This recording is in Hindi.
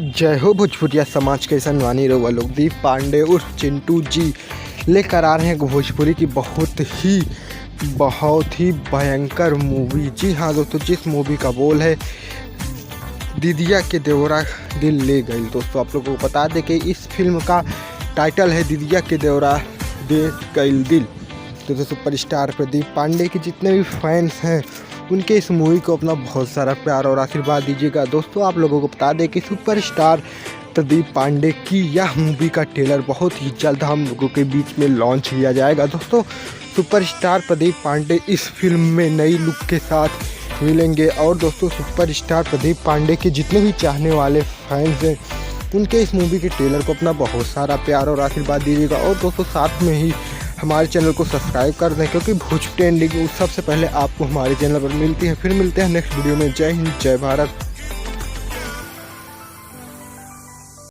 जय हो भोजपुरिया समाज के सनवानी रउआ लोग। दीप पांडे उर्फ चिंटू जी लेकर आ रहे हैं भोजपुरी की बहुत ही भयंकर मूवी। जी हाँ दोस्तों, जिस मूवी का बोल है दीदिया के देवरा दिल ले गई। दोस्तों आप लोगों को बता दें कि इस फिल्म का टाइटल है दीदिया के देवरा दे गई दिल। तो सुपरस्टार प्रदीप पांडे के जितने भी फैंस हैं उनके इस मूवी को अपना बहुत सारा प्यार और आशीर्वाद दीजिएगा। दोस्तों आप लोगों को बता दें कि सुपरस्टार प्रदीप पांडे की यह मूवी का ट्रेलर बहुत ही जल्द हम लोगों के बीच में लॉन्च किया जाएगा। दोस्तों सुपरस्टार प्रदीप पांडे इस फिल्म में नई लुक के साथ मिलेंगे और दोस्तों सुपरस्टार प्रदीप पांडे के जितने भी चाहने वाले फैंस हैं उनके इस मूवी के ट्रेलर को अपना बहुत सारा प्यार और आशीर्वाद दीजिएगा। और दोस्तों साथ में ही हमारे चैनल को सब्सक्राइब कर दें, क्योंकि भोजपुरी ट्रेंडिंग न्यूज़ सबसे पहले आपको हमारे चैनल पर मिलती है। फिर मिलते हैं नेक्स्ट वीडियो में। जय हिंद, जय भारत।